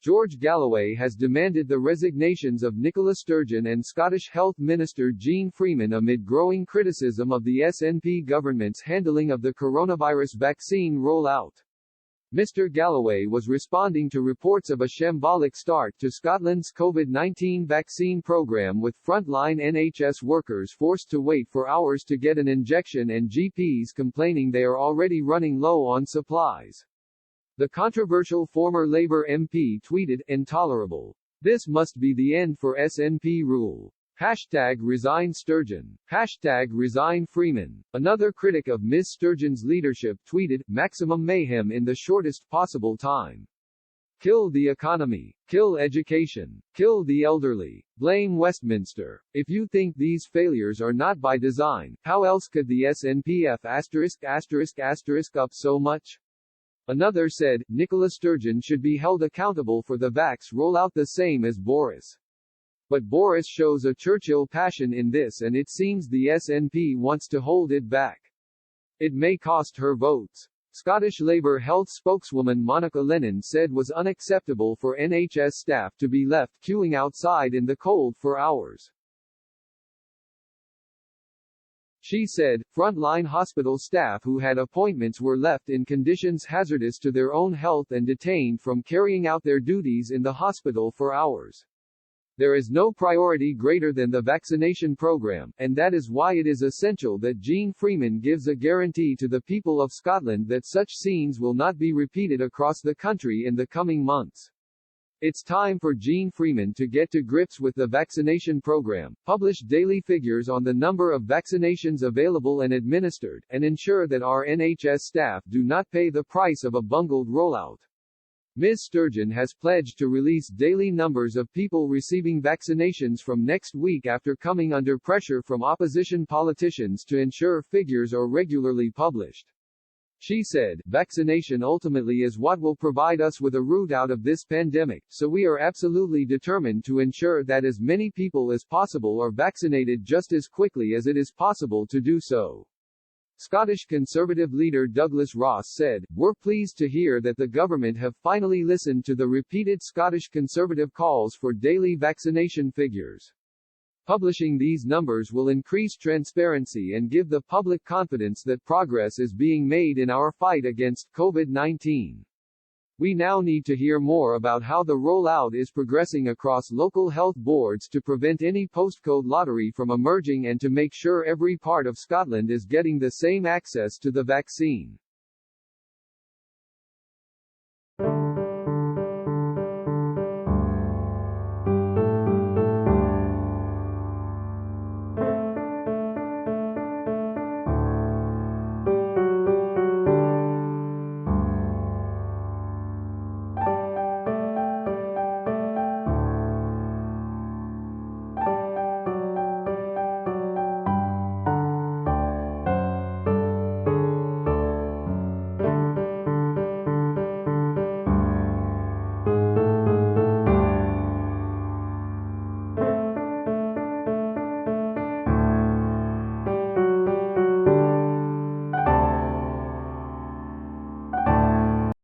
George Galloway has demanded the resignations of Nicola Sturgeon and Scottish Health Minister Jeane Freeman amid growing criticism of the SNP government's handling of the coronavirus vaccine rollout. Mr. Galloway was responding to reports of a shambolic start to Scotland's COVID-19 vaccine programme, with frontline NHS workers forced to wait for hours to get an injection and GPs complaining they are already running low on supplies. The controversial former Labour MP tweeted, "Intolerable. This must be the end for SNP rule. #Resign Sturgeon. #Resign Freeman." Another critic of Ms. Sturgeon's leadership tweeted, "Maximum mayhem in the shortest possible time. Kill the economy. Kill education. Kill the elderly. Blame Westminster. If you think these failures are not by design, how else could the SNPF **** up so much?" Another said, "Nicola Sturgeon should be held accountable for the vax rollout the same as Boris. But Boris shows a Churchill passion in this, and it seems the SNP wants to hold it back. It may cost her votes." Scottish Labour health spokeswoman Monica Lennon said was unacceptable for NHS staff to be left queuing outside in the cold for hours. She said, frontline hospital staff who had appointments were left in conditions hazardous to their own health and detained from carrying out their duties in the hospital for hours. There is no priority greater than the vaccination program, and that is why it is essential that Jeane Freeman gives a guarantee to the people of Scotland that such scenes will not be repeated across the country in the coming months. It's time for Jeane Freeman to get to grips with the vaccination program, publish daily figures on the number of vaccinations available and administered, and ensure that our NHS staff do not pay the price of a bungled rollout. Ms. Sturgeon has pledged to release daily numbers of people receiving vaccinations from next week after coming under pressure from opposition politicians to ensure figures are regularly published. She said, "Vaccination ultimately is what will provide us with a route out of this pandemic, so we are absolutely determined to ensure that as many people as possible are vaccinated just as quickly as it is possible to do so." Scottish Conservative leader Douglas Ross said, "We're pleased to hear that the government have finally listened to the repeated Scottish Conservative calls for daily vaccination figures. Publishing these numbers will increase transparency and give the public confidence that progress is being made in our fight against COVID-19. We now need to hear more about how the rollout is progressing across local health boards to prevent any postcode lottery from emerging and to make sure every part of Scotland is getting the same access to the vaccine."